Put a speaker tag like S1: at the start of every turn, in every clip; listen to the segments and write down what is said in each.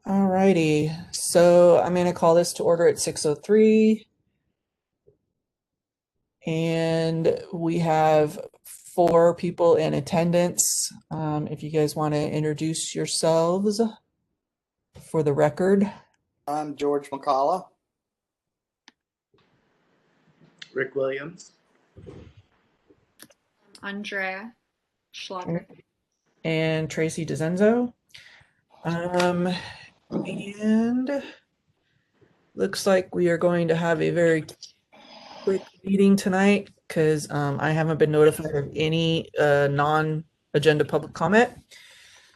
S1: All righty, so I'm going to call this to order at 6:03, and we have four people in attendance. If you guys want to introduce yourselves for the record.
S2: I'm George McCullough.
S3: Rick Williams.
S4: Andrea Schlager.
S1: And Tracy DeZenzo. And looks like we are going to have a very quick meeting tonight because I haven't been notified of any non-agenda public comment.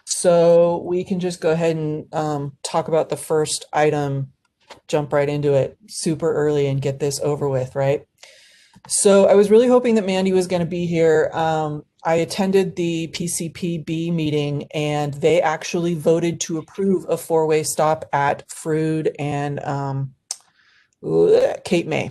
S1: So we can just go ahead and talk about the first item, jump right into it super early and get this over with, right? So I was really hoping that Mandy was going to be here. I attended the PCPB meeting and they actually voted to approve a four-way stop at Frood and Cape May.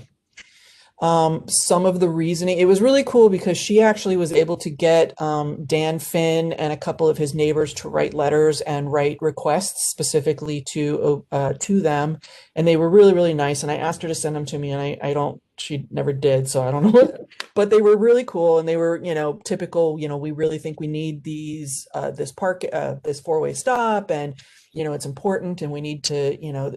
S1: Some of the reasoning, it was really cool because she actually was able to get Dan Finn and a couple of his neighbors to write letters and write requests specifically to them, and they were really, really nice. And I asked her to send them to me, and she never did, so I don't know what, but they were really cool, and they were, typical, we really think we need these, this four-way stop, and it's important, and we need to,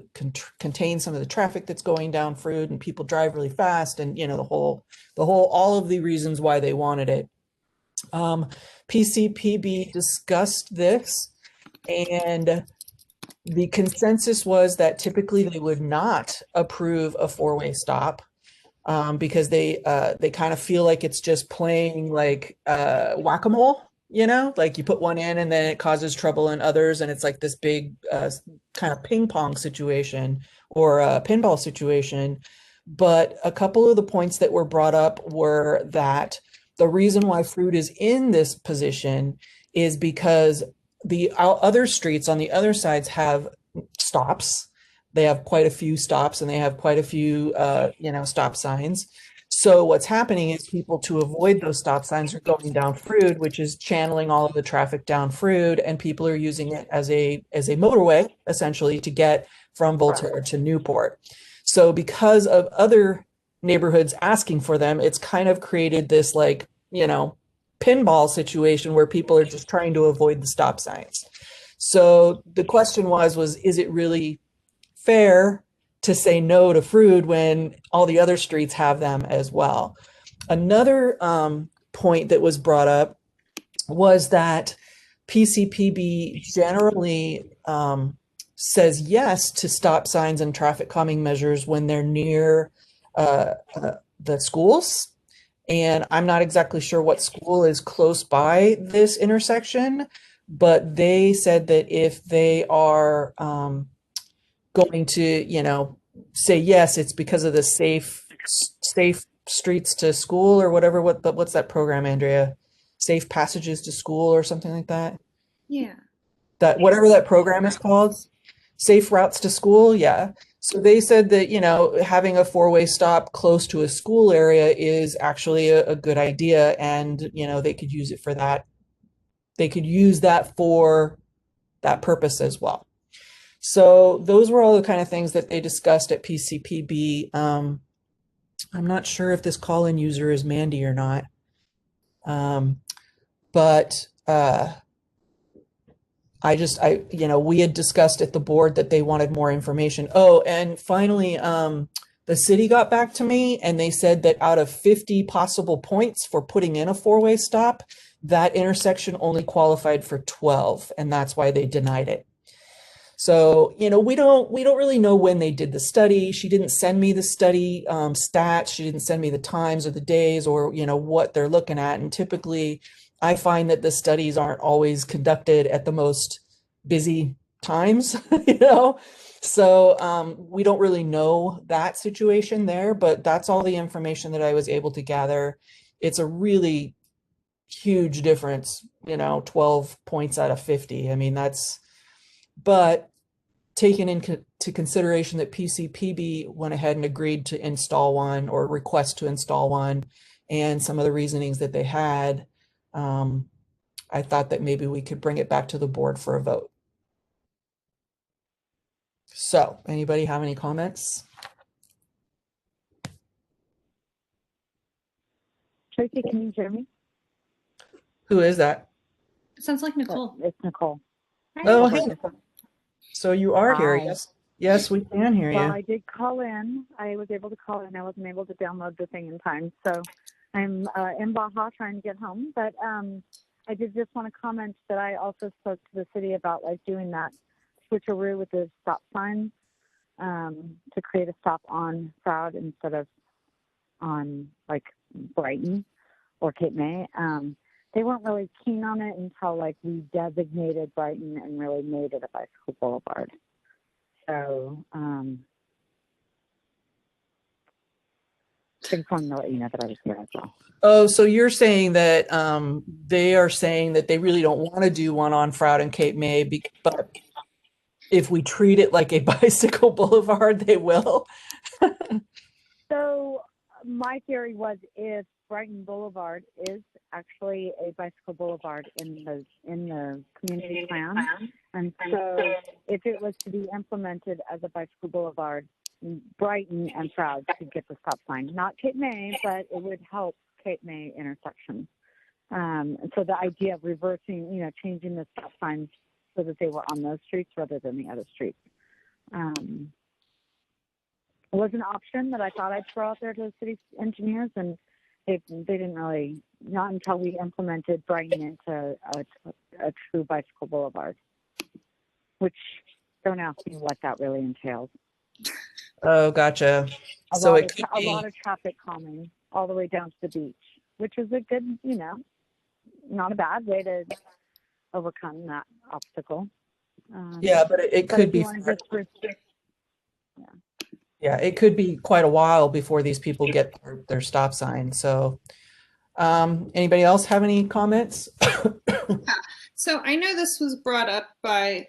S1: contain some of the traffic that's going down Frood, and people drive really fast, and all of the reasons why they wanted it. PCPB discussed this, and the consensus was that typically they would not approve a four-way stop because they kind of feel like it's just playing like whack-a-mole. Like you put one in and then it causes trouble in others, and it's like this big kind of ping pong situation or a pinball situation. But a couple of the points that were brought up were that the reason why Frood is in this position is because the other streets on the other sides have stops. They have quite a few stops, and they have quite a few stop signs. So what's happening is people, to avoid those stop signs, are going down Frood, which is channeling all of the traffic down Frood, and people are using it as a motorway, essentially, to get from Voltaire to Newport. So because of other neighborhoods asking for them, it's kind of created this pinball situation where people are just trying to avoid the stop signs. So the question was, is it really fair to say no to Frood when all the other streets have them as well? Another point that was brought up was that PCPB generally says yes to stop signs and traffic calming measures when they're near the schools. And I'm not exactly sure what school is close by this intersection, but they said that if they are going to, say yes, it's because of the safe streets to school or whatever. What's that program, Andrea? Safe passages to school or something like that?
S4: Yeah.
S1: That whatever that program is called, safe routes to school. Yeah. So they said that, having a four-way stop close to a school area is actually a good idea. And, they could use it for that. They could use that for that purpose as well. So those were all the kind of things that they discussed at PCPB. I'm not sure if this call-in user is Mandy or not. But we had discussed at the board that they wanted more information. Oh, and finally, the city got back to me and they said that out of 50 possible points for putting in a four-way stop, that intersection only qualified for 12, and that's why they denied it. So, we don't really know when they did the study. She didn't send me the study stats. She didn't send me the times or the days or, what they're looking at. And typically I find that the studies aren't always conducted at the most busy times, So we don't really know that situation there, but that's all the information that I was able to gather. It's a really huge difference, 12 points out of 50. I mean, but taking into consideration that PCPB went ahead and agreed to install one or request to install one, and some of the reasonings that they had, I thought that maybe we could bring it back to the board for a vote. So, anybody have any comments?
S5: Tracy, can you hear me?
S1: Who is that?
S4: It sounds like Nicole.
S5: It's Nicole.
S1: Oh,
S5: Hi.
S1: hey. So you are here.
S5: Hi.
S1: Yes. Yes, we can hear
S5: Well,
S1: you.
S5: I did call in. I was able to call in. I wasn't able to download the thing in time. So I'm in Baja trying to get home. But I did just want to comment that I also spoke to the city about like doing that switcheroo with the stop signs to create a stop on Stroud instead of on like Brighton or Cape May. They weren't really keen on it until like we designated Brighton and really made it a bicycle boulevard. So I just wanted to let you know that I was here as well.
S1: Oh, so you're saying that they are saying that they really don't want to do one on Froude and Cape May, but if we treat it like a bicycle boulevard, they will.
S5: So my theory was if Brighton Boulevard is actually a bicycle boulevard in the community plan, and so if it was to be implemented as a bicycle boulevard, Brighton and Stroud could get the stop sign. Not Cape May, but it would help Cape May intersection. And so the idea of reversing, changing the stop signs so that they were on those streets rather than the other streets. Was an option that I thought I'd throw out there to the city engineers, and they didn't really, not until we implemented Brighton into a true bicycle boulevard, which don't ask me what that really entails.
S1: Oh, gotcha.
S5: A
S1: So
S5: lot
S1: it
S5: of,
S1: could
S5: a
S1: be,
S5: lot of traffic calming all the way down to the beach, which is a good, not a bad way to overcome that obstacle.
S1: yeah, but it
S5: But
S1: could
S5: if you
S1: be,
S5: want to just restrict,
S1: yeah, it could be quite a while before these people get their stop sign. So, anybody else have any comments?
S4: So I know this was brought up by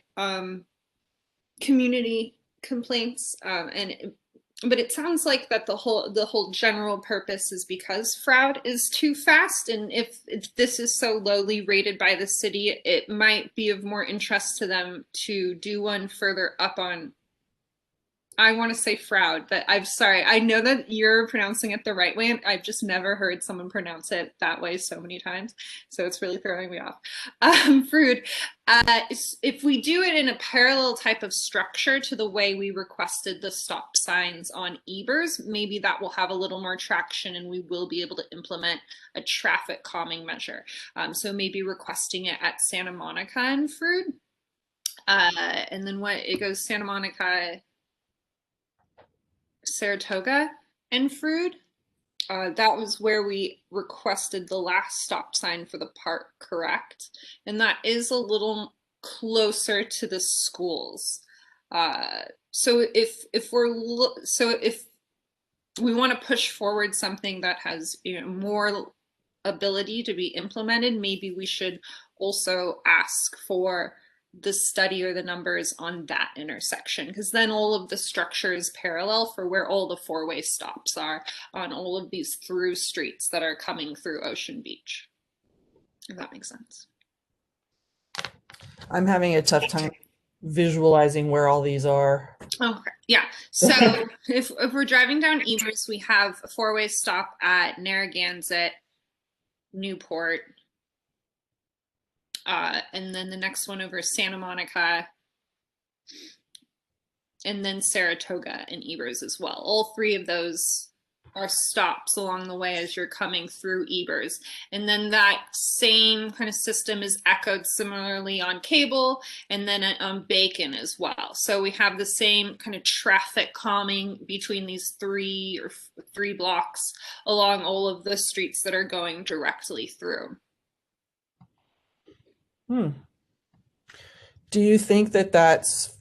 S4: community complaints, but it sounds like that the whole general purpose is because Froude is too fast, and if this is so lowly rated by the city, it might be of more interest to them to do one further up on. I want to say Froude, but I'm sorry. I know that you're pronouncing it the right way, and I've just never heard someone pronounce it that way so many times, so it's really throwing me off. Froude, if we do it in a parallel type of structure to the way we requested the stop signs on Ebers, maybe that will have a little more traction and we will be able to implement a traffic calming measure. So maybe requesting it at Santa Monica and Froude. And then it goes Santa Monica, Saratoga, and Froude. That was where we requested the last stop sign for the park, correct? And that is a little closer to the schools. So if we want to push forward something that has more ability to be implemented, maybe we should also ask for the study or the numbers on that intersection, because then all of the structure is parallel for where all the four-way stops are on all of these through streets that are coming through Ocean Beach, if that makes sense.
S1: I'm having a tough time visualizing where all these are.
S4: Okay, yeah. So if we're driving down Ebers, we have a four-way stop at Narragansett, Newport, and then the next one over Santa Monica, and then Saratoga and Ebers as well. All three of those are stops along the way as you're coming through Ebers. And then that same kind of system is echoed similarly on Cable and then on Bacon as well. So we have the same kind of traffic calming between these three blocks along all of the streets that are going directly through.
S1: Do you think that that's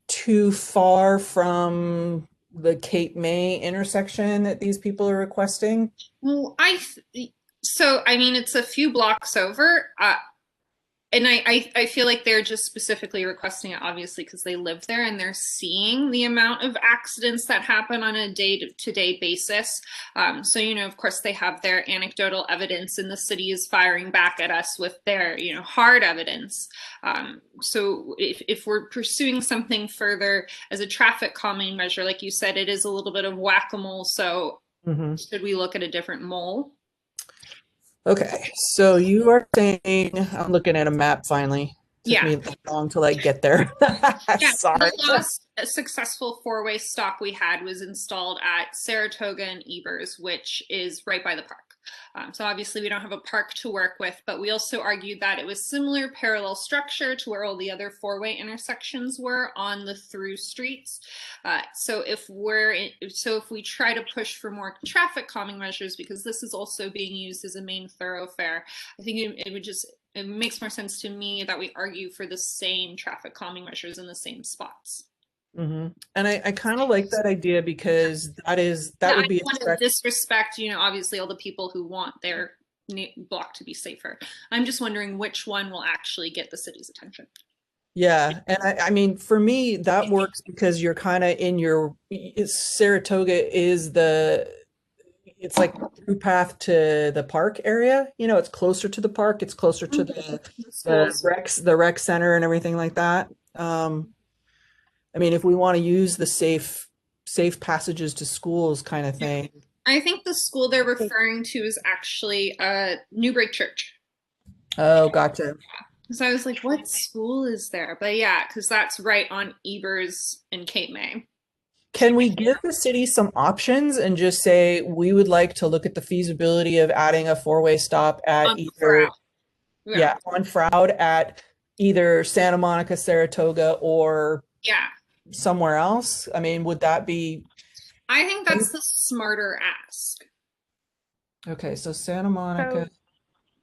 S1: too far from the Cape May intersection that these people are requesting?
S4: Well, I mean, it's a few blocks over. and I feel like they're just specifically requesting it, obviously, because they live there and they're seeing the amount of accidents that happen on a day-to-day basis. So, of course, they have their anecdotal evidence, and the city is firing back at us with their, hard evidence. So if we're pursuing something further as a traffic calming measure, like you said, it is a little bit of whack-a-mole. So should we look at a different mole?
S1: Okay, so you are saying, I'm looking at a map finally. Took
S4: Yeah.
S1: me long to like get there.
S4: Yeah,
S1: Sorry.
S4: the last successful four-way stop we had was installed at Saratoga and Evers, which is right by the park. So obviously we don't have a park to work with, but we also argued that it was similar parallel structure to where all the other four-way intersections were on the through streets. So if we try to push for more traffic calming measures, because this is also being used as a main thoroughfare, I think it makes more sense to me that we argue for the same traffic calming measures in the same spots.
S1: And I kind of like that idea because that would be
S4: I want to disrespect, obviously all the people who want their block to be safer. I'm just wondering which one will actually get the city's attention.
S1: Yeah, and I mean, for me, that works because you're kind of in Saratoga is it's like through path to the park area. It's closer to the park. It's closer to the rec center and everything like that. I mean, if we want to use the safe passages to schools kind of thing.
S4: I think the school they're referring to is actually Newbreak Church.
S1: Oh, gotcha.
S4: So I was like, what school is there? But yeah, because that's right on Evers and Cape May.
S1: Can we give the city some options and just say we would like to look at the feasibility of adding a four-way stop at
S4: On
S1: either
S4: Froud.
S1: on Froud at either Santa Monica, Saratoga, or somewhere else? I mean, would that be?
S4: I think that's the smarter ask.
S1: Okay, so Santa Monica.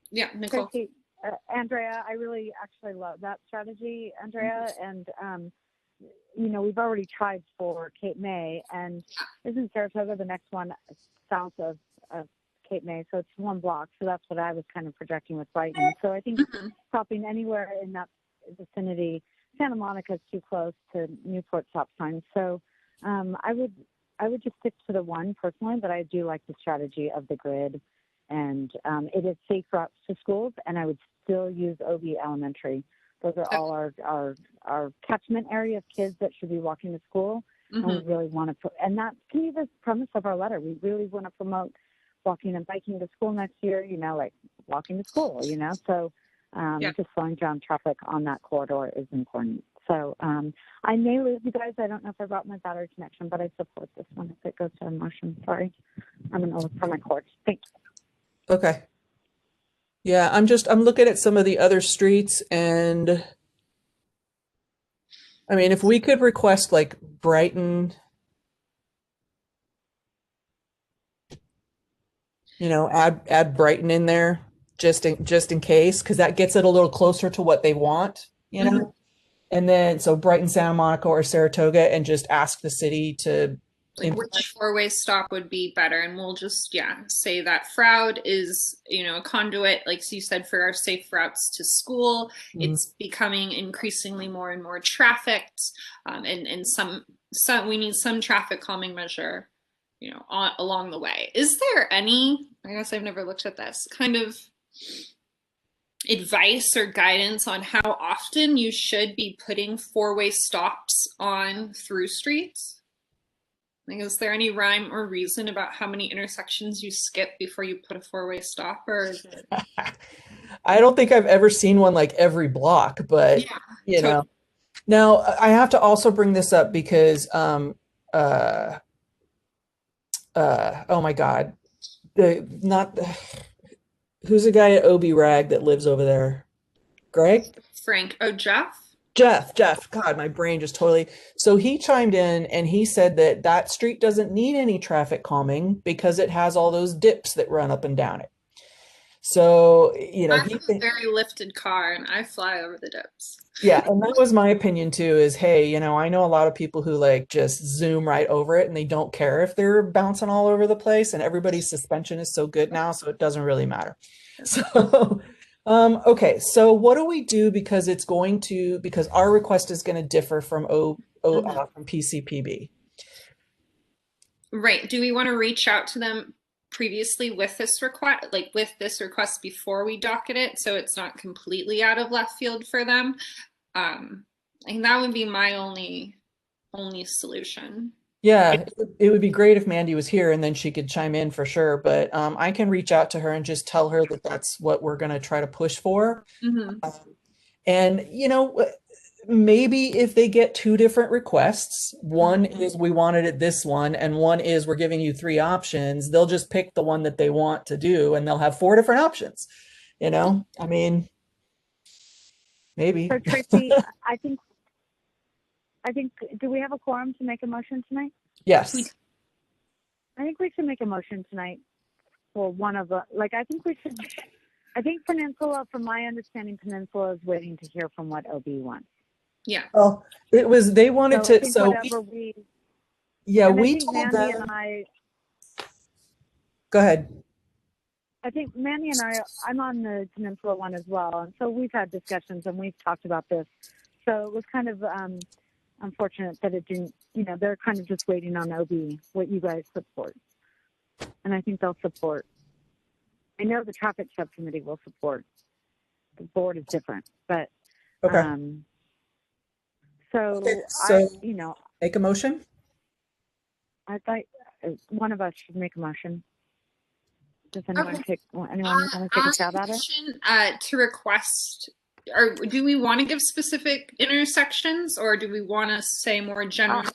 S4: Yeah, Nicole.
S5: Christy, Andrea, I really actually love that strategy, Andrea. And, we've already tried for Cape May, and isn't Saratoga the next one south of Cape May? So it's one block. So that's what I was kind of projecting with Brighton. So I think stopping anywhere in that vicinity, Santa Monica is too close to Newport stop signs. So I would just stick to the one personally, but I do like the strategy of the grid, and it is safe routes to schools, and I would still use OB Elementary. Those are all our catchment area of kids that should be walking to school. And we really want to and that's kind of the premise of our letter. We really want to promote walking and biking to school next year, like walking to school, so just slowing down traffic on that corridor is important. So I may lose you guys. I don't know if I brought my battery connection, but I support this one if it goes to a motion. Sorry. I'm going to look for my cords. Thanks.
S1: Okay. Yeah, I'm looking at some of the other streets, and I mean, if we could request like Brighton, add Brighton in there just in case, because that gets it a little closer to what they want, And then so Brighton, Santa Monica, or Saratoga, and just ask the city to
S4: which four-way stop would be better, and we'll just say that Froud is a conduit, like you said, for our safe routes to school. It's becoming increasingly more and more trafficked, and some we need some traffic calming measure along the way. Is there any, I guess I've never looked at this, kind of advice or guidance on how often you should be putting four-way stops on through streets? Is there any rhyme or reason about how many intersections you skip before you put a four-way stop, or is it?
S1: I don't think I've ever seen one like every block, but know. Now I have to also bring this up because oh my God, who's the guy at OB Rag that lives over there? Greg?
S4: Frank. Oh, Jeff?
S1: Jeff, God, my brain just totally. So he chimed in and he said that street doesn't need any traffic calming because it has all those dips that run up and down it. So, I have
S4: a very lifted car and I fly over the dips.
S1: Yeah, and that was my opinion too, is, hey, I know a lot of people who like just zoom right over it and they don't care if they're bouncing all over the place, and everybody's suspension is so good now, so it doesn't really matter. So Okay, so what do we do because because our request is going to differ from from PCPB.
S4: Right. Do we want to reach out to them previously with this request, like with this request before we docket it, so it's not completely out of left field for them? I think that would be my only solution.
S1: Yeah, it would be great if Mandy was here and then she could chime in for sure. But I can reach out to her and just tell her that that's what we're going to try to push for. And, maybe if they get two different requests, one is we wanted it this one, and one is we're giving you three options, they'll just pick the one that they want to do and they'll have four different options. I mean, maybe.
S5: So Tracy, I think, do we have a quorum to make a motion tonight?
S1: Yes.
S5: I think we should make a motion tonight for one of the, I think Peninsula, from my understanding, Peninsula is waiting to hear from what OB wants.
S4: Yeah.
S1: Well, they wanted
S5: So I
S1: to,
S5: think
S1: so
S5: whatever
S1: we told
S5: Mandy
S1: them,
S5: and I,
S1: go ahead.
S5: I think Mandy and I'm on the Peninsula one as well. And so we've had discussions and we've talked about this. So it was kind of unfortunate that it didn't, they're kind of just waiting on OB, what you guys support. And I think they'll support. I know the traffic subcommittee will support. The board is different, but
S1: Okay.
S5: so
S1: Make a motion.
S5: I thought one of us should make a motion. Does anyone want to take a stab at it?
S4: To request, or do we want to give specific intersections, or do we want to say more generally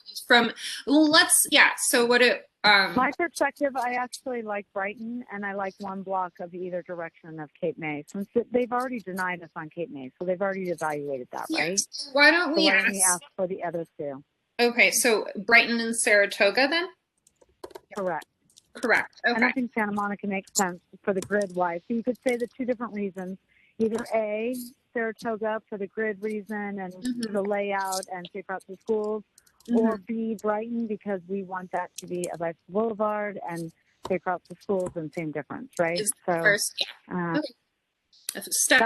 S4: so what it
S5: my perspective, I actually like Brighton, and I like one block of either direction of Cape May, since they've already denied us on Cape May, so they've already evaluated that, right?
S4: Why don't we
S5: ask for the other two?
S4: Okay, so Brighton and Saratoga then?
S5: Correct.
S4: Okay.
S5: And I think Santa Monica makes sense for the grid wise. So you could say the two different reasons. Either A, Saratoga for the grid reason and the layout and safe routes to schools, or B, Brighton, because we want that to be a bicycle boulevard and safe routes to schools, and same difference, right? That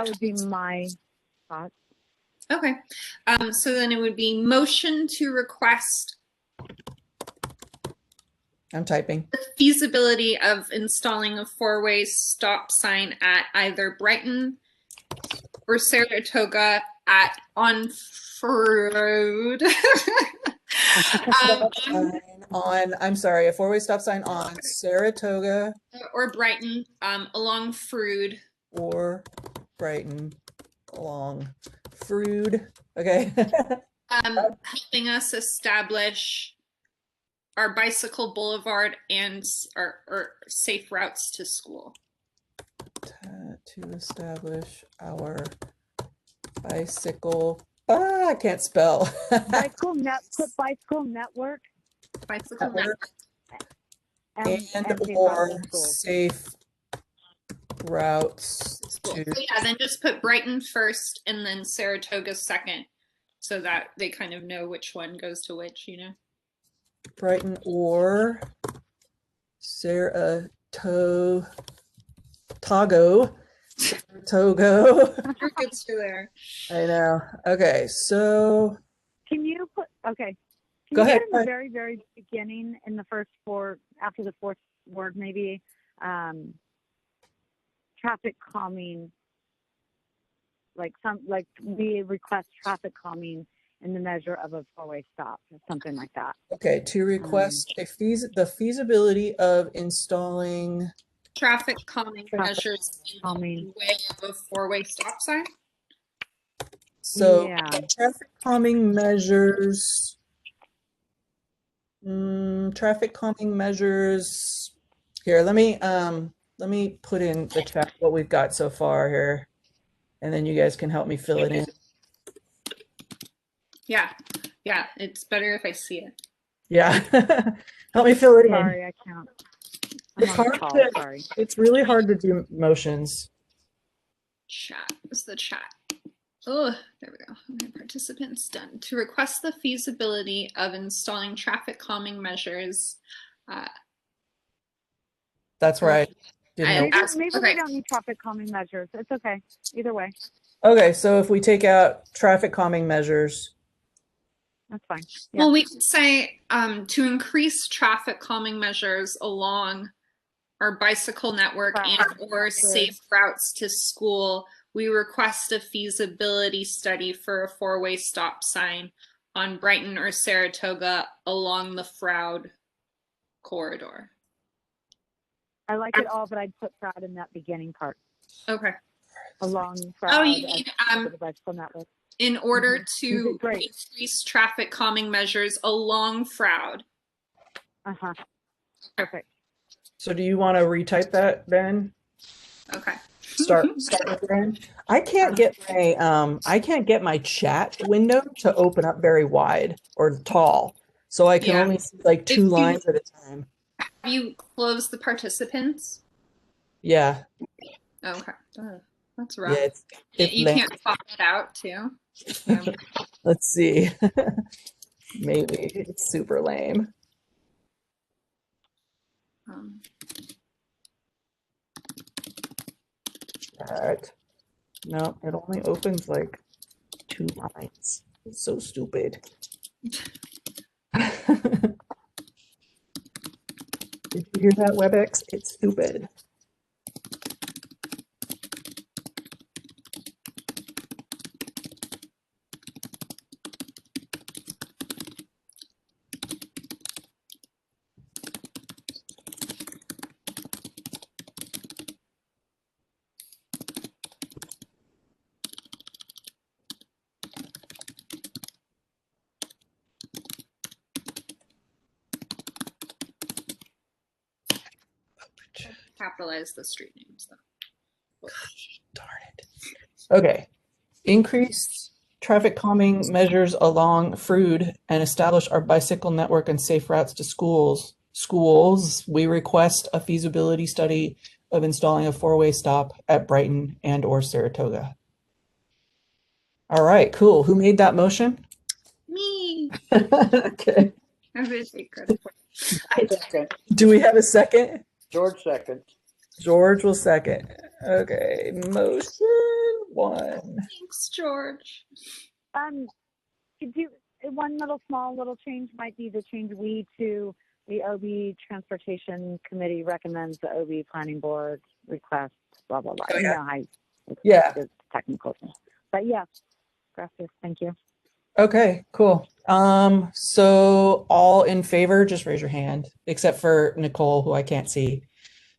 S5: would be my thought.
S4: Okay. So then it would be motion to request.
S1: I'm typing.
S4: The feasibility of installing a four-way stop sign at either Brighton or Saratoga on Road.
S1: I'm sorry, a four-way stop sign on Saratoga
S4: or Brighton along Frood.
S1: Or Brighton along Frood. Okay.
S4: Helping us establish our bicycle boulevard and our safe routes to school.
S1: To establish our bicycle. I can't spell.
S5: Bicycle network.
S4: Bicycle network.
S1: And or safe routes to.
S4: So yeah, then just put Brighton first and then Saratoga second, so that they kind of know which one goes to which,
S1: Brighton or Saratoga. Saratoga.
S4: Gets you there.
S1: I know. Okay, so.
S5: Can you put, okay.
S1: Go ahead.
S5: In the very, very beginning, in the first after the fourth word, maybe, traffic calming, like we request traffic calming in the measure of a four-way stop or something like that.
S1: Okay, to request the feasibility of installing
S4: traffic calming measures in the way of a four-way stop sign.
S1: So traffic calming measures. Traffic calming measures. Here, let me put in the chat what we've got so far here, and then you guys can help me fill it in.
S4: Yeah, it's better if I see it.
S1: Yeah, help me fill it in.
S5: Sorry, I can't.
S1: It's hard sorry. It's really hard to do motions.
S4: Chat. What's the chat? Oh, there we go. Okay, participants done. To request the feasibility of installing traffic calming measures.
S1: That's right. Didn't know.
S5: Maybe
S4: Okay.
S5: we don't need traffic calming measures. It's okay. Either way,
S1: Okay, so if we take out traffic calming measures,
S5: that's fine.
S4: Well, we could say to increase traffic calming measures along our bicycle network and or safe routes to school, we request a feasibility study for a four-way stop sign on Brighton or Saratoga along the Froud corridor.
S5: I like it all, but I'd put Froud in that beginning part.
S4: Okay.
S5: Along Froud.
S4: Oh, you mean
S5: the bicycle network.
S4: in order to
S5: Great.
S4: increase traffic calming measures along Froud.
S5: Uh-huh. Perfect.
S1: so do you want to retype that, Ben?
S4: Okay.
S1: Start with Ben. I can't get my chat window to open up very wide or tall, so I can
S4: Yeah.
S1: only see like two lines at a time.
S4: Have you closed the participants?
S1: Yeah,
S4: Okay. That's rough.
S1: yeah. It's
S4: You
S1: lame.
S4: can't pop it out too. Yeah.
S1: Let's see. Maybe it's super lame. Chat. No, it only opens like 2 lines. It's so stupid. Did you hear that, WebEx? It's stupid.
S4: Capitalize the street names though.
S1: Darn it. Okay. Increase traffic calming measures along Frood and establish our bicycle network and safe routes to schools. We request a feasibility study of installing a four-way stop at Brighton and or Saratoga. All right, cool. Who made that motion?
S4: Me.
S1: Okay.
S4: I'm gonna take credit for it.
S2: Second.
S1: Do we have a second?
S2: George second.
S1: George will second. Okay, motion 1.
S4: Thanks, George.
S5: Could you, one small change might be to change we to the OB Transportation Committee recommends the OB Planning Board request, blah, blah, blah.
S1: Oh,
S5: You
S1: yeah.
S5: know how
S1: Yeah.
S5: it's technical. But yeah, gracias. Thank you.
S1: Okay, cool. So all in favor, just raise your hand, except for Nicole, who I can't see.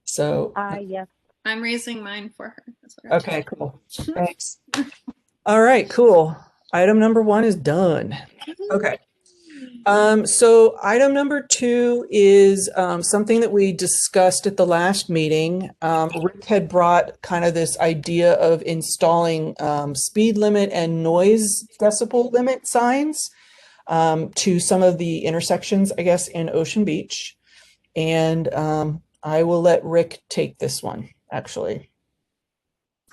S1: So,
S5: Yes.
S4: I'm raising mine for her. That's what I have to
S1: okay, cool. Thanks. All right, cool. Item number 1 is done. Okay. So item number 2 is something that we discussed at the last meeting. Rick had brought kind of this idea of installing speed limit and noise decibel limit signs to some of the intersections, I guess, in Ocean Beach. And I will let Rick take this one, actually.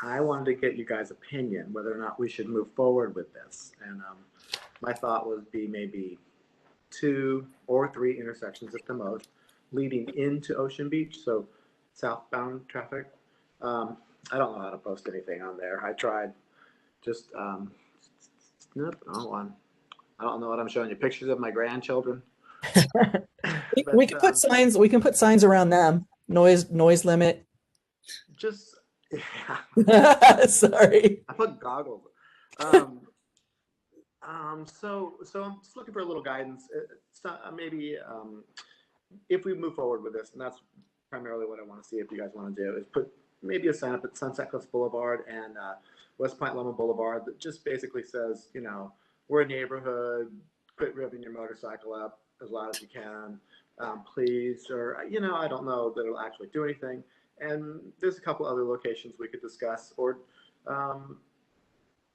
S3: I wanted to get you guys' opinion whether or not we should move forward with this. And my thought would be maybe 2 or 3 intersections at the most leading into Ocean Beach, so southbound traffic. I don't know how to post anything on there. I tried. Just nope, wrong one. I don't know what I'm showing you. Pictures of my grandchildren.
S1: We can put signs. We can put signs around them. Noise limit.
S3: Just yeah.
S1: Sorry.
S3: I put goggles. So I'm just looking for a little guidance. It's not, maybe if we move forward with this, and that's primarily what I want to see. If you guys want to do, is put maybe a sign up at Sunset Cliffs Boulevard and West Point Loma Boulevard that just basically says, you know, we're a neighborhood. Quit revving your motorcycle up as loud as you can, please. Or you know, I don't know that it'll actually do anything. And there's a couple other locations we could discuss, or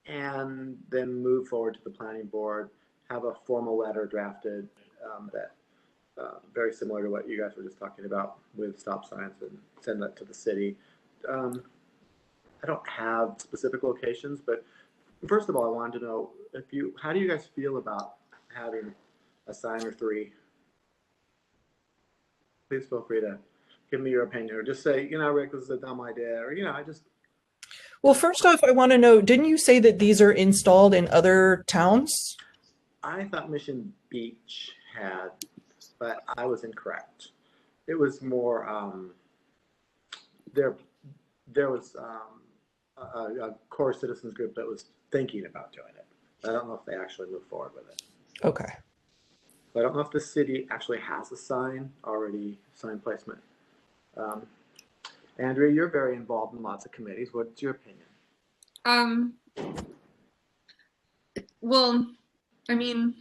S3: and then move forward to the planning board, have a formal letter drafted that very similar to what you guys were just talking about with stop signs, and send that to the city. I don't have specific locations, but first of all, I wanted to know how do you guys feel about having a sign or 3? Please feel free to give me your opinion, or just say, Rick, this is a dumb idea, or
S1: Well, first off, I want to know, didn't you say that these are installed in other towns?
S3: I thought Mission Beach had, but I was incorrect. It was more there was a core citizens group that was thinking about doing it. I don't know if they actually moved forward with it.
S1: Okay.
S3: I don't know if the city actually has a sign placement. Andrea, you're very involved in lots of committees. What's your opinion?
S4: Well, I mean,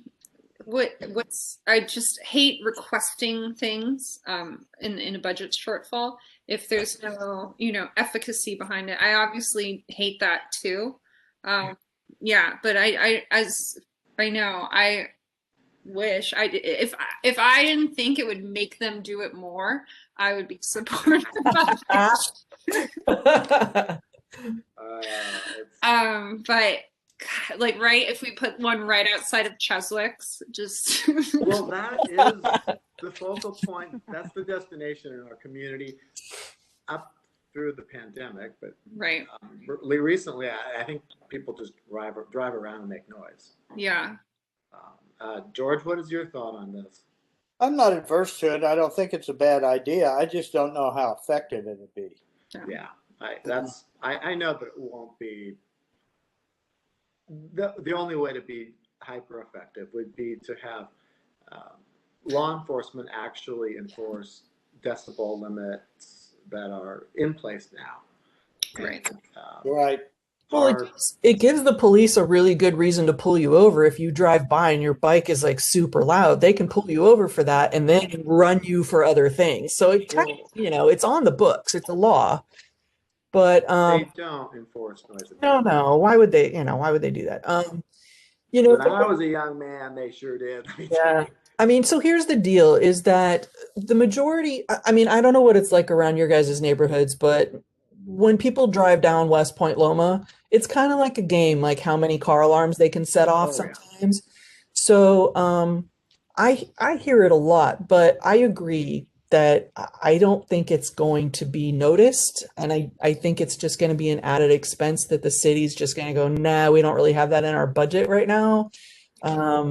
S4: I just hate requesting things in a budget shortfall if there's no efficacy behind it. I obviously hate that too. Yeah, but I wish if I didn't think it would make them do it more, I would be supportive of it. But like, right, if we put one right outside of Cheswick's, just
S3: well, that is the focal point. That's the destination in our community up through the pandemic. But
S4: right,
S3: recently, I think people just drive around and make noise.
S4: Yeah.
S3: George, what is your thought on this?
S2: I'm not adverse to it. I don't think it's a bad idea. I just don't know how effective it would be.
S3: Yeah, I know that it won't be. The only way to be hyper effective would be to have law enforcement actually enforce decibel limits that are in place now.
S4: Right.
S2: Right.
S1: Well, it gives the police a really good reason to pull you over. If you drive by and your bike is like super loud, they can pull you over for that and then run you for other things. So it kind of, it's on the books. It's a law. But
S3: they don't enforce noise.
S1: No. Why would they? Why would they do that?
S3: When I was a young man, they sure did.
S1: Yeah. I mean, so here's the deal: is that the majority? I mean, I don't know what it's like around your guys' neighborhoods, but when people drive down West Point Loma, it's kind of like a game, like how many car alarms they can set off sometimes. Yeah. So I hear it a lot, but I agree that I don't think it's going to be noticed. And I think it's just going to be an added expense that the city's just going to go, nah, we don't really have that in our budget right now.
S3: I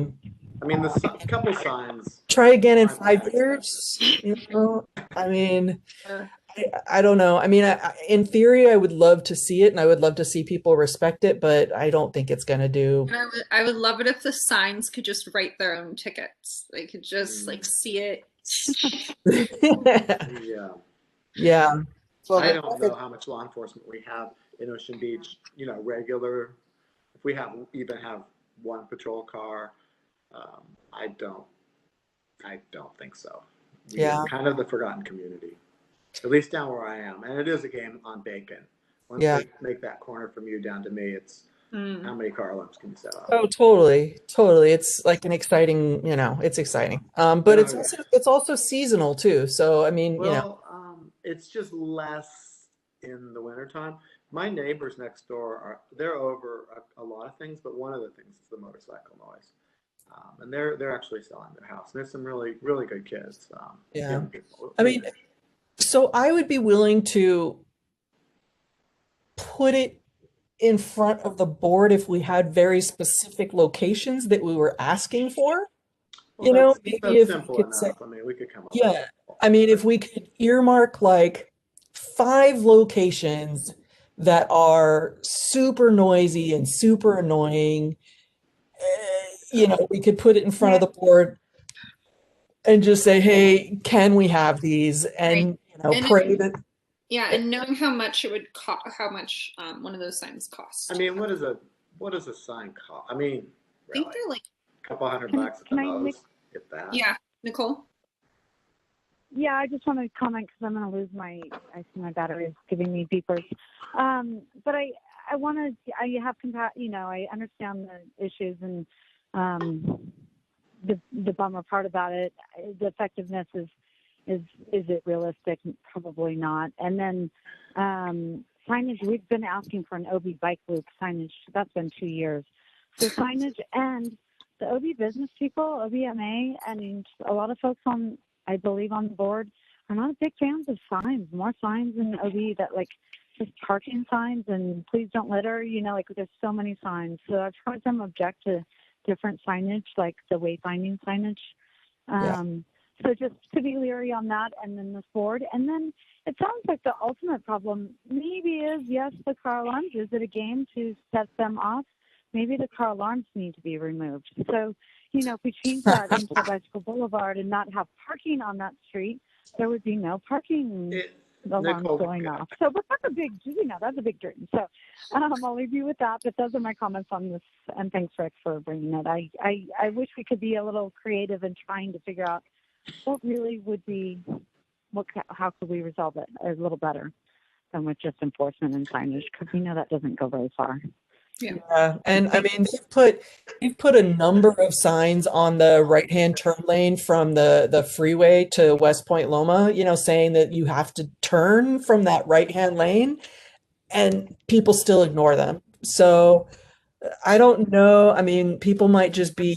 S3: mean, the couple signs.
S1: Try again in 5 years. I mean, I don't know. I mean, in theory, I would love to see it and I would love to see people respect it, but I don't think it's going to do.
S4: I would love it if the signs could just write their own tickets. They could just like see it.
S1: Yeah.
S3: Well, I don't know how much law enforcement we have in Ocean Beach, regular. If we even have one patrol car, I don't think so. We're kind of the forgotten community, at least down where I am. And it is a game on bacon. Once they make that corner from you down to me, it's how many car alarms can you set off?
S1: Oh, totally. It's like an exciting, it's exciting. But it's also seasonal too. So, I mean,
S3: it's just less in the wintertime. My neighbors next door they're over a lot of things, but one of the things is the motorcycle noise. And they're actually selling their house. There's some really, really good kids. Young people.
S1: I mean, so I would be willing to put it in front of the board if we had very specific locations that we were asking for.
S3: Well, maybe if simple we could enough. I mean, we could come up with
S1: that. I mean, if we could earmark like 5 locations that are super noisy and super annoying, we could put it in front of the board and just say, hey, can we have these? And, pray that.
S4: Yeah, and knowing how much it would cost, how much one of those signs costs.
S3: I mean, what does a sign cost? I mean,
S4: I think they're like
S3: a couple $100 at the most. Get that.
S4: Yeah, Nicole.
S5: Yeah, I just want to comment because I'm going to lose I see my battery is giving me beepers. But I want to. I have I understand the issues and the bummer part about it. The effectiveness is it realistic? Probably not. And then signage, we've been asking for an OB bike loop signage. That's been 2 years. So signage and the OB business people, OBMA, and a lot of folks I believe on the board are not big fans of signs. More signs in OB that like just parking signs and please don't litter. You know, like there's so many signs. So I've heard them object to different signage, like the wayfinding signage. So just to be leery on that, and then this board. And then it sounds like the ultimate problem maybe is, yes, the car alarms. Is it a game to set them off? Maybe the car alarms need to be removed. So, you know, if we change that into Bicycle Boulevard and not have parking on that street, there would be no parking alarms going off. So, but that's a big, you know, that's a big dream. So I'll leave you with that. But those are my comments on this. And thanks, Rick, for bringing it. I wish we could be a little creative in trying to figure out what really would be, how could we resolve it a little better than with just enforcement and signage? Because we know that doesn't go very far.
S1: Yeah, and I mean, you've put a number of signs on the right-hand turn lane from the freeway to West Point Loma, you know, saying that you have to turn from that right-hand lane, and people still ignore them. So I don't know. I mean, people might just be,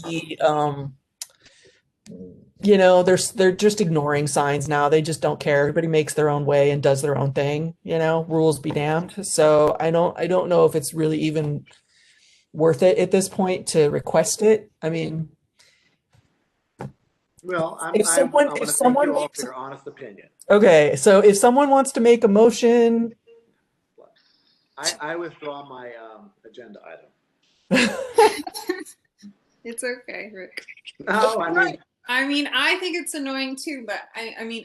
S1: you know, they're just ignoring signs now. They just don't care. Everybody makes their own way and does their own thing, you know, rules be damned. So I don't know if it's really even worth it at this point to request it. I mean,
S3: Well, I'm
S1: if someone
S3: going to
S1: if
S3: thank
S1: someone
S3: you all
S1: makes
S3: for your honest opinion.
S1: okay, so if someone wants to make a motion,
S3: I withdraw my agenda item.
S4: It's okay, Rick.
S3: No,
S4: I mean, I think it's annoying too, but I mean,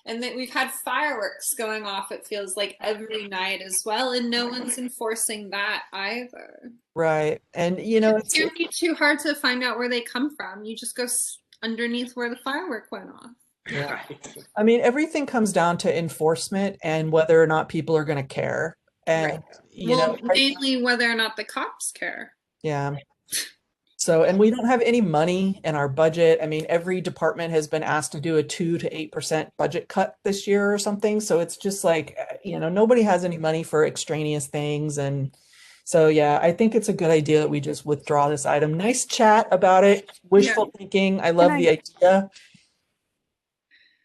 S4: and then we've had fireworks going off, it feels like every night as well, and no one's enforcing that either.
S1: right? And you know,
S4: It can't be too hard to find out where they come from. You just go underneath where the firework went off.
S1: yeah.
S3: right.
S1: I mean, everything comes down to enforcement and whether or not people are going to care. And
S4: Right.
S1: you
S4: Well,
S1: know,
S4: mainly whether or not the cops care.
S1: yeah. So, and we don't have any money in our budget. I mean, every department has been asked to do a 2 to 8% budget cut this year or something. So it's just like, you know, nobody has any money for extraneous things. And so, yeah, I think it's a good idea that we just withdraw this item. Nice chat about it. Wishful thinking. I love the idea.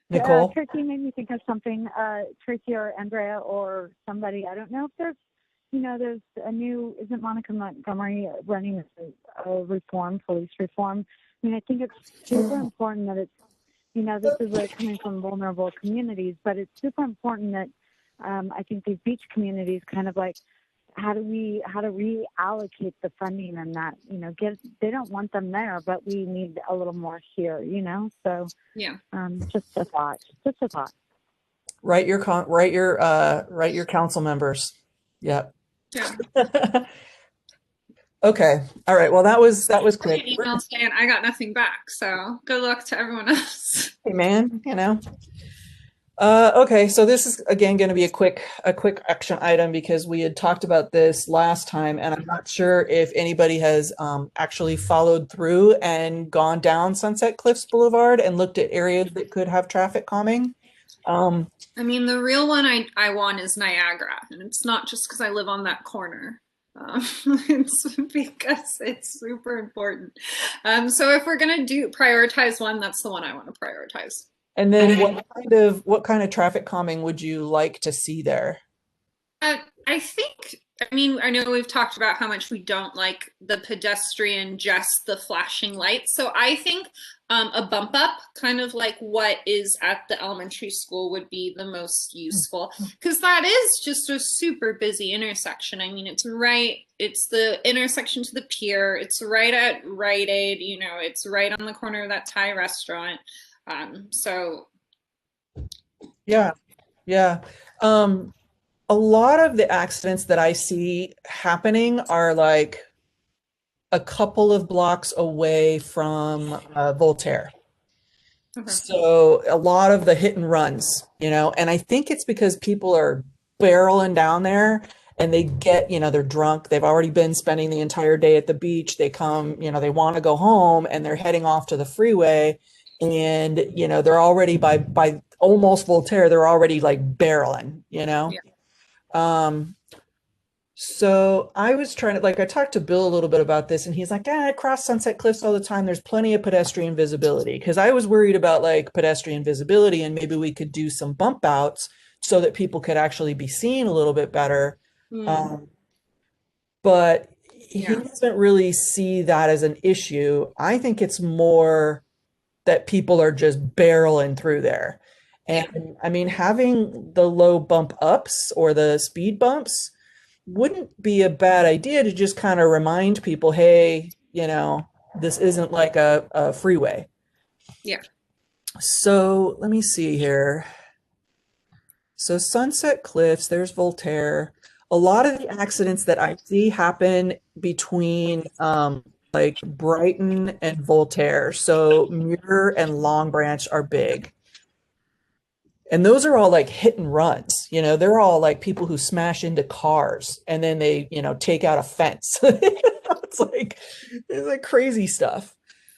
S1: Nicole?
S5: Tracy made me think of something. Tracy or Andrea or somebody. I don't know if there's, you know, there's a new, isn't Monica Montgomery running a reform, police reform? I mean, I think it's super important that it's, you know, this is coming from vulnerable communities, but it's super important that I think these beach communities kind of like, how to reallocate the funding and that, you know, they don't want them there, but we need a little more here, you know? So
S4: yeah,
S5: just a thought.
S1: Write your council members. Yep.
S4: yeah.
S1: Okay. All right. Well, that was quick.
S4: Email saying I got nothing back, so good luck to everyone else.
S1: Hey, man, you know. Okay, so this is again going to be a quick action item because we had talked about this last time, and I'm not sure if anybody has actually followed through and gone down Sunset Cliffs Boulevard and looked at areas that could have traffic calming.
S4: I mean, the real one I want is Niagara, and it's not just because I live on that corner. It's because it's super important. So if we're gonna prioritize one, that's the one I want to prioritize.
S1: And then what kind of traffic calming would you like to see there?
S4: I think, I mean, I know we've talked about how much we don't like the pedestrian, just the flashing lights. So I think a bump up, kind of like what is at the elementary school, would be the most useful, because that is just a super busy intersection. I mean, it's the intersection to the pier. It's right at Rite Aid, you know, it's right on the corner of that Thai restaurant. So
S1: yeah. A lot of the accidents that I see happening are like a couple of blocks away from Voltaire.
S4: okay.
S1: So a lot of the hit and runs, you know, and I think it's because people are barreling down there and they get, you know, they're drunk. They've already been spending the entire day at the beach. They come, you know, they want to go home and they're heading off to the freeway. And, you know, they're already by almost Voltaire, they're already like barreling, you know?
S4: Yeah.
S1: So I was trying to, like, I talked to Bill a little bit about this, and he's like, I cross Sunset Cliffs all the time. There's plenty of pedestrian visibility. Because I was worried about like pedestrian visibility, and maybe we could do some bump outs so that people could actually be seen a little bit better.
S4: Hmm.
S1: But he
S4: Yeah.
S1: doesn't really see that as an issue. I think it's more that people are just barreling through there. And I mean, having the low bump ups or the speed bumps wouldn't be a bad idea to just kind of remind people, hey, this isn't like a freeway.
S4: Yeah.
S1: So let me see here. So Sunset Cliffs, there's Voltaire. A lot of the accidents that I see happen between like Brighton and Voltaire. So Muir and Long Branch are big. And those are all like hit and runs. They're all like people who smash into cars and then they, take out a fence. It's like crazy stuff.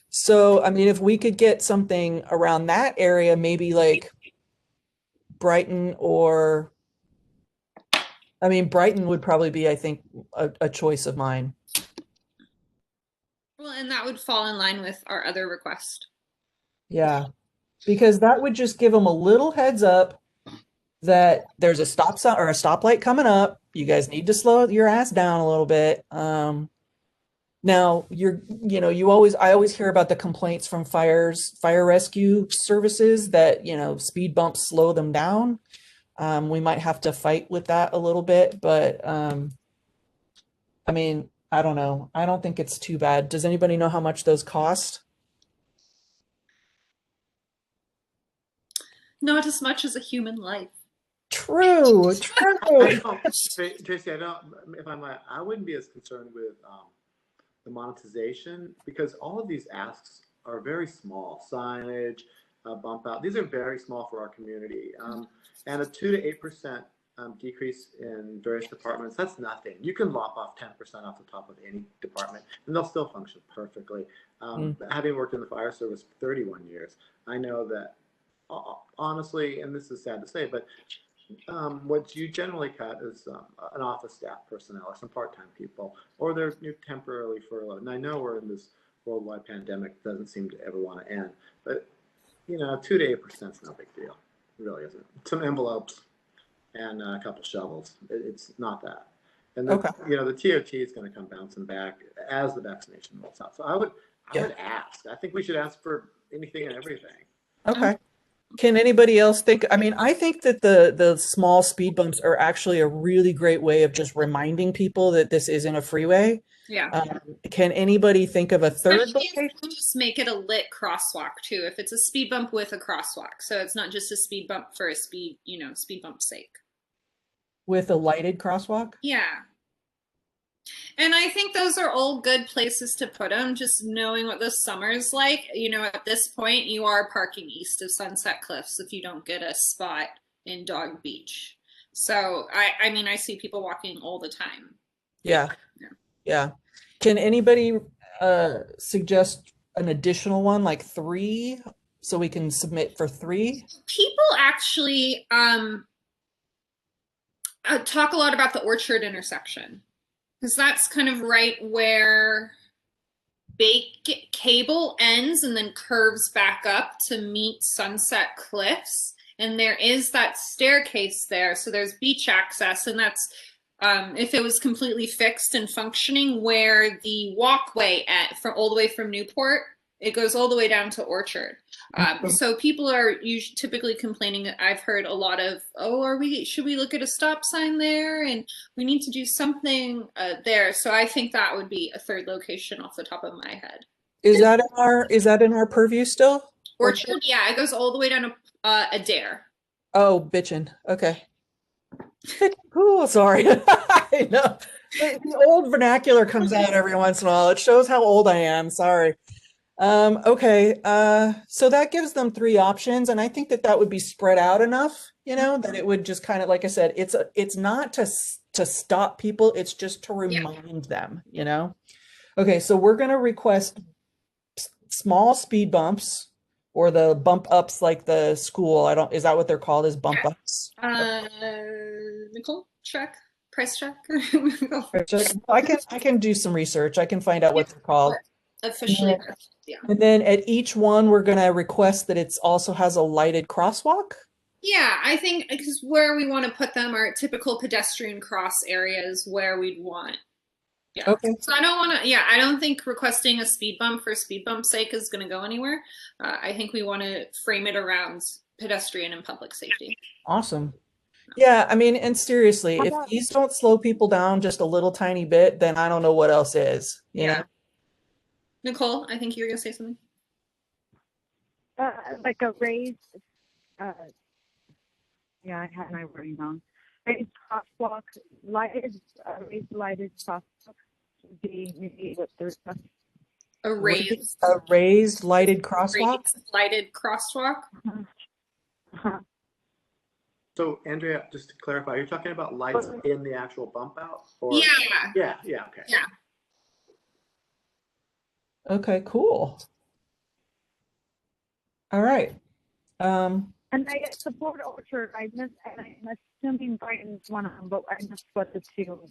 S1: So, I mean, if we could get something around that area, maybe like Brighton Brighton would probably be, I think, a choice of mine.
S4: Well, and that would fall in line with our other request.
S1: Yeah, because that would just give them a little heads up that there's a stop sign or a stoplight coming up. You guys need to slow your ass down a little bit. Now I always hear about the complaints from fire rescue services that, speed bumps slow them down. We might have to fight with that a little bit, but I mean, I don't know. I don't think it's too bad. Does anybody know how much those cost?
S4: Not as much as a human life.
S1: True.
S3: I don't, Tracy, if I'm right, I wouldn't be as concerned with the monetization because all of these asks are very small. Signage, bump out. These are very small for our community. And a 2 to 8% decrease in various departments, that's nothing. You can lop off 10% off the top of any department and they'll still function perfectly. Having worked in the fire service for 31 years, I know that honestly, and this is sad to say, but what you generally cut is an office staff personnel or some part-time people, or they're temporarily furloughed. And I know we're in this worldwide pandemic that doesn't seem to ever want to end, but 2 to 8% is no big deal. It really isn't. Some envelopes and a couple shovels. It's not that. And the,
S1: Okay.
S3: the TOT is going to come bouncing back as the vaccination rolls out. So I would ask. I think we should ask for anything and everything.
S1: Okay. Can anybody else think? I mean, I think that the small speed bumps are actually a really great way of just reminding people that this isn't a freeway.
S4: Yeah.
S1: Can anybody think of a third
S4: Especially if
S1: location?
S4: we just make it a lit crosswalk too. If it's a speed bump with a crosswalk, so it's not just a speed bump for a speed bump's sake.
S1: With a lighted crosswalk?
S4: Yeah. And I think those are all good places to put them, just knowing what the summer's like. At this point, you are parking east of Sunset Cliffs if you don't get a spot in Dog Beach. So, I mean, I see people walking all the time.
S1: Yeah. Can anybody suggest an additional one, like 3, so we can submit for 3?
S4: People actually talk a lot about the Orchard intersection. Because that's kind of right where Cable ends and then curves back up to meet Sunset Cliffs. And there is that staircase there. So there's beach access. And that's, if it was completely fixed and functioning, where the walkway from all the way from Newport, it goes all the way down to Orchard. So people are typically complaining. I've heard a lot of, should we look at a stop sign there? And we need to do something there. So I think that would be a third location off the top of my head.
S1: Is that in our purview still?
S4: Orchard, yeah, it goes all the way down to Adair.
S1: Oh, bitchin'. Okay. Cool. Sorry. I know. The old vernacular comes out every once in a while. It shows how old I am. Sorry. Okay. So that gives them 3 options, and I think that would be spread out enough, that it would just kind of, like I said, it's not to stop people, it's just to remind them, Okay, so we're going to request small speed bumps or the bump ups like the school. Is that what they're called, is bump ups?
S4: Nicole, check. price check?
S1: I can do some research. I can find out what they're called.
S4: Officially, yeah.
S1: And then at each one, we're going to request that it's also has a lighted crosswalk.
S4: Yeah, I think because where we want to put them are typical pedestrian cross areas where we'd want. Yeah.
S1: Okay.
S4: So I don't want to, yeah, I don't think requesting a speed bump for speed bump's sake is going to go anywhere. I think we want to frame it around pedestrian and public safety.
S1: Awesome. Yeah, I mean, and seriously, if these don't slow people down just a little tiny bit, then I don't know what else is, you know?
S4: Nicole, I think you were going to say something.
S5: Like a raised, yeah, I had my wording wrong. Raised crosswalk, raised lighted crosswalk would be maybe what the request.
S4: A
S1: raised lighted crosswalk?
S4: Raised lighted crosswalk?
S3: So Andrea, just to clarify, you're talking about lights in the actual bump out? Or...
S4: Yeah.
S3: Yeah, okay.
S4: Yeah.
S1: Okay, cool. All right.
S5: And I support Orchard. I'm assuming Brighton's one of them, but I missed what the two.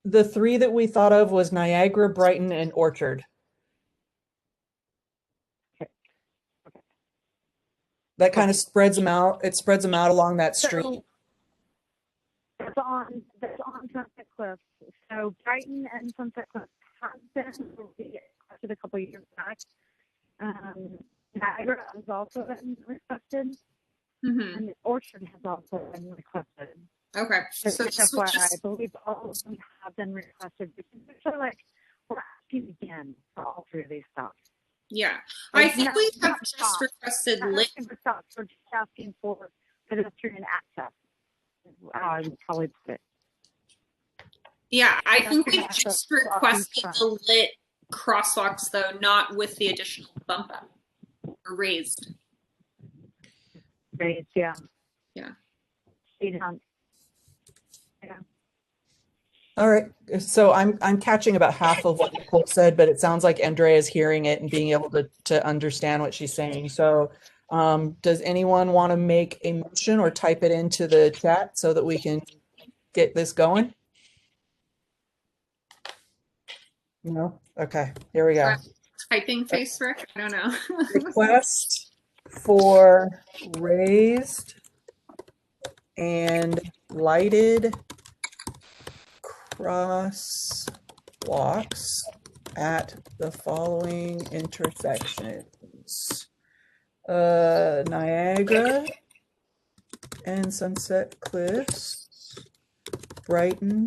S1: The three that we thought of was Niagara, Brighton, and Orchard.
S5: Okay.
S1: That kind of spreads them out. It spreads them out along that street.
S5: So that's on Sunset Cliffs. So Brighton and Sunset Cliffs have been requested a couple of years back. Niagara has also been requested, and Orchard has also been requested.
S4: Okay.
S5: So FYI, I believe all of them have been requested because they're like, we're asking again for all three of these stops.
S4: Yeah, I think we have just requested lit.
S5: For stops, we're just asking for pedestrian access. I would probably put it.
S4: Yeah, I think we just requested the lit crosswalks though, not with the additional bump up or raised.
S5: Raised, yeah.
S4: Yeah.
S5: Yeah.
S1: All right. So I'm catching about half of what Nicole said, but it sounds like Andrea is hearing it and being able to understand what she's saying. So does anyone want to make a motion or type it into the chat so that we can get this going? No? Okay, here we go.
S4: Typing face, Rick? I don't know.
S1: Request for raised and lighted crosswalks at the following intersections. Niagara and Sunset Cliffs, Brighton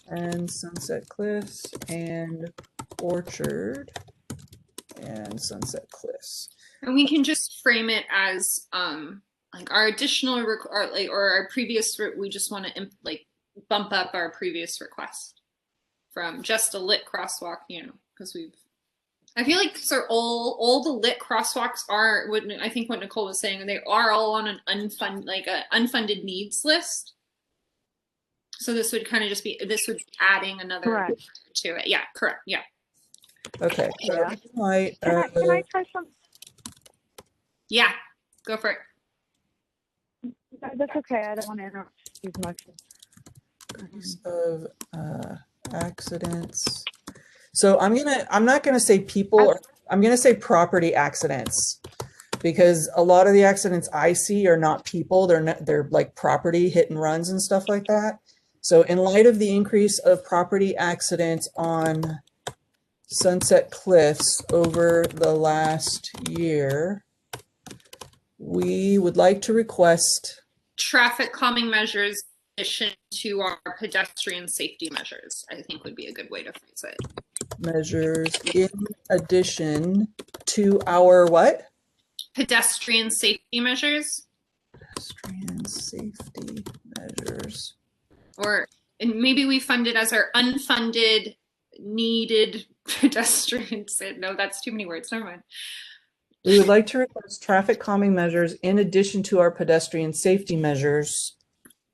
S1: and Sunset Cliffs, and Orchard and Sunset Cliffs.
S4: And we can just frame it as like our additional or our previous. We just want to like bump up our previous request from just a lit crosswalk, you know, because I feel like so all the lit crosswalks are what I think what Nicole was saying, they are all on an unfunded needs list. So this would kind of just be adding another to it. Yeah, correct. Yeah.
S1: Okay. So
S5: yeah. Can I try some?
S4: Yeah, go for it.
S5: That's okay. I don't want to interrupt these motions.
S1: Of accidents. So I'm not gonna say people, I'm gonna say property accidents, because a lot of the accidents I see are not people, they're like property hit and runs and stuff like that. So in light of the increase of property accidents on Sunset Cliffs over the last year, we would like to request
S4: traffic calming measures in addition to our pedestrian safety measures, I think would be a good way to phrase it.
S1: Measures in addition to our what?
S4: Pedestrian safety measures.
S1: Pedestrian safety measures.
S4: Or and maybe we fund it as our unfunded needed pedestrian. No, that's too many words. Never mind.
S1: We would like to request traffic calming measures in addition to our pedestrian safety measures.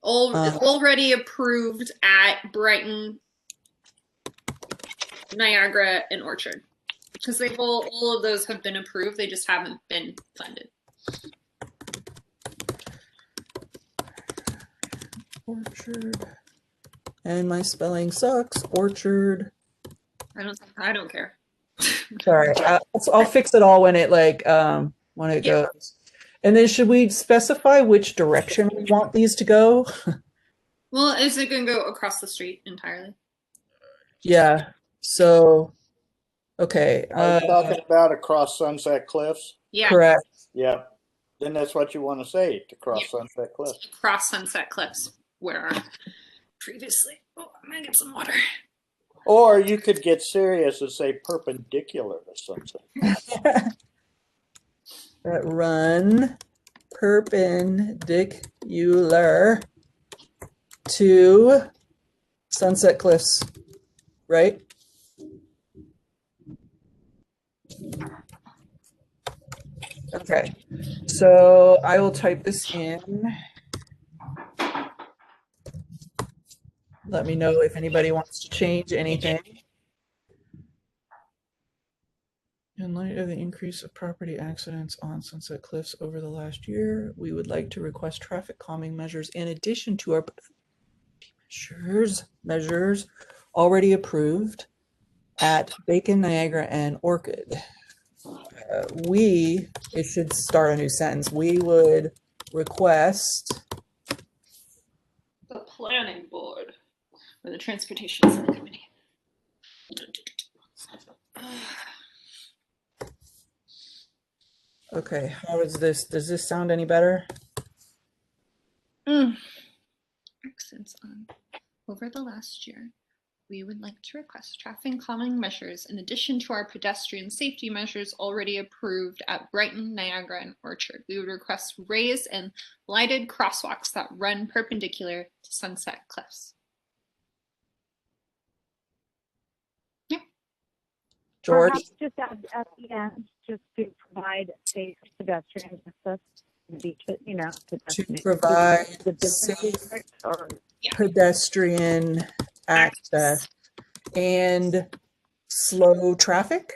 S4: Already approved at Brighton, Niagara, and Orchard. Because all of those have been approved, they just haven't been funded.
S1: Orchard. And my spelling sucks. Orchard.
S4: I don't care.
S1: Sorry, I'll fix it all when it when it
S4: Yeah.
S1: goes. And then should we specify which direction we want these to go?
S4: Well, is it going to go across the street entirely?
S1: Yeah. So, okay.
S2: Are you talking about across Sunset Cliffs?
S4: Yeah.
S1: Correct.
S2: Yeah. Then that's what you want to say, to cross Sunset Cliffs.
S4: Across Sunset Cliffs, where previously. Oh, I'm going to get some water.
S2: Or you could get serious and say perpendicular to Sunset.
S1: That run perpendicular to Sunset Cliffs, right? Okay, so I will type this in. Let me know if anybody wants to change anything. In light of the increase of property accidents on Sunset Cliffs over the last year, we would like to request traffic calming measures in addition to our measures already approved at Bacon, Niagara, and Orchid. It should start a new sentence. We would request
S4: The planning board or the transportation subcommittee.
S1: Okay, how is this? Does this sound any better?
S4: Accents on. Over the last year, we would like to request traffic calming measures in addition to our pedestrian safety measures already approved at Brighton, Niagara, and Orchard. We would request raised and lighted crosswalks that run perpendicular to Sunset Cliffs.
S1: George?
S5: Perhaps just at the end, just to provide safe pedestrian access to the beach,
S1: To provide
S5: the business
S1: safe
S5: district or
S1: pedestrian access and slow traffic?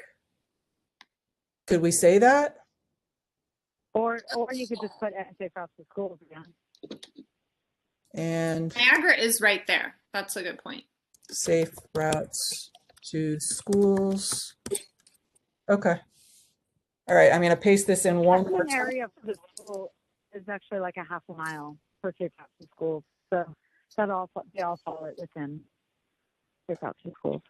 S1: Could we say that?
S5: or you could just put safe routes to schools again.
S1: And
S4: Niagara is right there. That's a good point.
S1: safe routes to schools. Okay. All right, I'm going to paste this in one more
S5: One
S1: time.
S5: area for the school is actually like a half a mile for safe routes to schools. So they all fall it within safe routes to schools.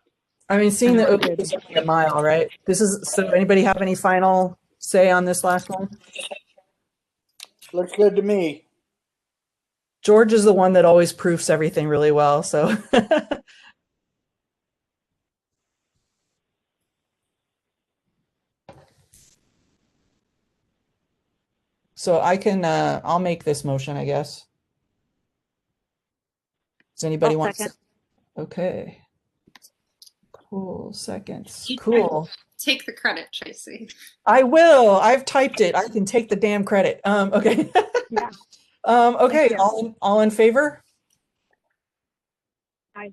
S1: I mean, seeing the open is only a mile, right? So anybody have any final say on this last one?
S2: Looks good to me.
S1: George is the one that always proofs everything really well, so. So I'll make this motion, I guess. Does anybody want to?
S5: Second.
S1: Okay. Cool, seconds.
S4: You
S1: Cool.
S4: Take the credit, Tracy.
S1: I will. I've typed it. I can take the damn credit. Okay.
S5: Yeah.
S1: Okay.
S5: Thank you.
S1: All in favor?
S5: Aye.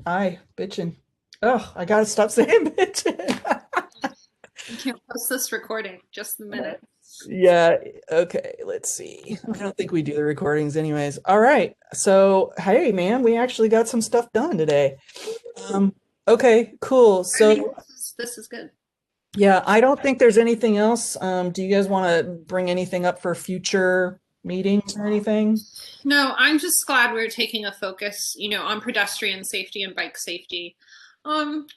S1: Aye. Bitchin'. Oh, I gotta stop saying bitchin'.
S4: You can't post this recording, just the minute.
S1: Yeah. Okay. Let's see. I don't think we do the recordings anyways. All right. So, hey, man, we actually got some stuff done today. Okay, cool.
S4: I
S1: So,
S4: think this is good.
S1: yeah, I don't think there's anything else. Do you guys want to bring anything up for future meetings or anything?
S4: No, I'm just glad we're taking a focus, on pedestrian safety and bike safety.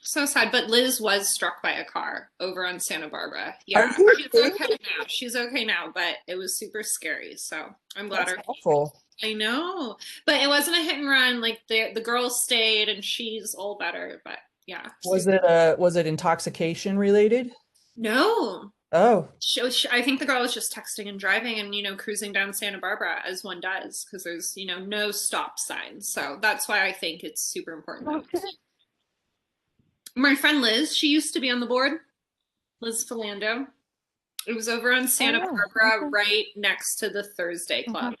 S4: So sad, but Liz was struck by a car over on Santa Barbara. Yeah,
S1: Are you
S4: she's
S1: kidding?
S4: okay now. She's okay now, but it was super scary. So I'm glad
S1: That's awful.
S4: I know, but it wasn't a hit and run. Like the girl stayed, and she's all better. But yeah,
S1: Was it intoxication related?
S4: No.
S1: Oh,
S4: I think the girl was just texting and driving and, cruising down Santa Barbara as one does because there's, no stop signs. So that's why I think it's super important.
S5: Okay.
S4: My friend Liz, she used to be on the board, Liz Philando. It was over on Santa
S5: yeah.
S4: Barbara,
S5: Okay.
S4: right next to the Thursday Club.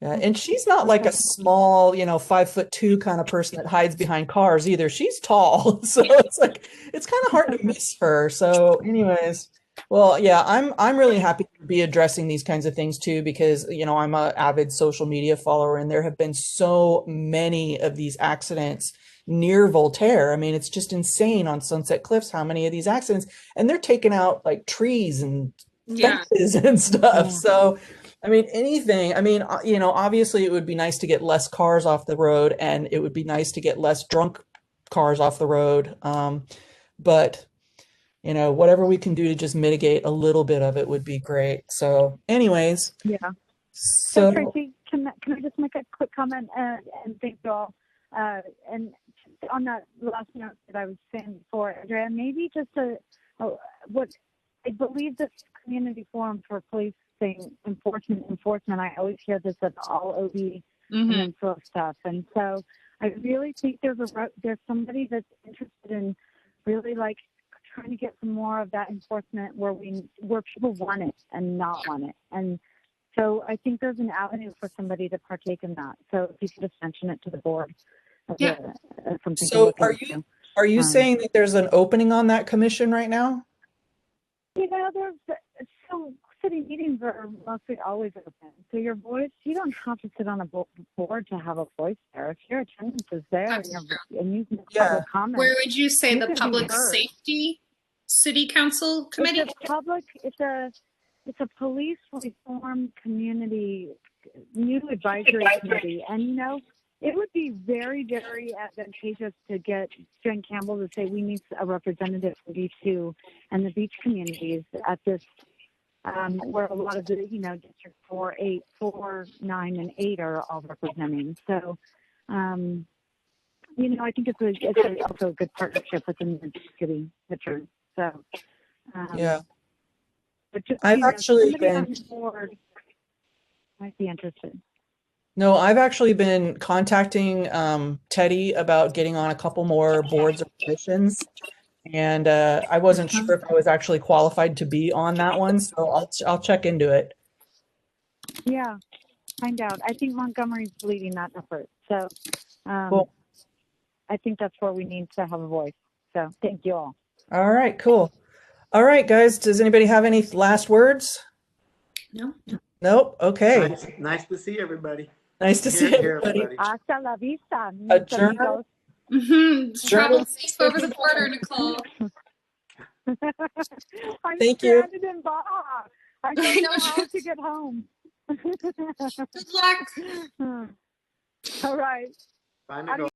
S1: yeah. And she's not like a small, 5'2" kind of person that hides behind cars either. She's tall. So it's kind of hard to miss her. So anyways, Well, yeah, I'm really happy to be addressing these kinds of things too, because I'm a avid social media follower, and there have been so many of these accidents near Voltaire. I mean, it's just insane on Sunset Cliffs how many of these accidents, and they're taking out like trees and
S4: Yeah.
S1: fences and stuff.
S5: Yeah.
S1: So, I mean, anything. I mean, obviously, it would be nice to get less cars off the road, and it would be nice to get less drunk cars off the road. But whatever we can do to just mitigate a little bit of it would be great. So anyways,
S5: Yeah.
S1: so
S5: So Tracy, can I just make a quick comment and thank you all? And on that last note that I was saying before, Andrea, maybe just what I believe this community forum for police thing, enforcement. I always hear this at all OB peninsula stuff, and so I really think there's somebody that's interested in really like trying to get some more of that enforcement where people want it and not want it. And so I think there's an avenue for somebody to partake in that. So if you could just mention it to the board.
S4: Yeah.
S5: Something to
S1: so
S5: look
S1: are
S5: into.
S1: you saying that there's an opening on that commission right now?
S5: There's so city meetings are mostly always open. So your voice, you don't have to sit on a board to have a voice there. If your attendance is there and you can public comment.
S4: Where would you say
S5: you
S4: the
S5: could be
S4: public
S5: heard.
S4: safety city council committee?
S5: It's a police reform community new advisory committee, and it would be very, very advantageous to get Jen Campbell to say we need a representative from B2 and the beach communities at this, where a lot of the, District 4, 8, 4, 9, and 8 are all representing. So, I think it's also a good partnership within the city picture. So,
S1: Yeah.
S5: But just,
S1: I've actually
S5: somebody
S1: been.
S5: on the board might be interested.
S1: No, I've actually been contacting Teddy about getting on a couple more boards or commissions, and I wasn't sure if I was actually qualified to be on that one, so I'll check into it.
S5: Yeah, find out. I think Montgomery's leading that effort, so
S1: Cool.
S5: I think that's where we need to have a voice. So thank you all.
S1: All right, cool. All right, guys, does anybody have any last words?
S4: No.
S1: Nope. Okay.
S3: Nice to see everybody.
S1: Nice to see everybody.
S5: Hasta la vista.
S1: Adjourn.
S4: Travel safe over the border, Nicole.
S5: I'm
S1: Thank you.
S5: stranded in Baja. I don't know how to get home.
S4: Good luck.
S5: All right.
S3: Bye, Nicole.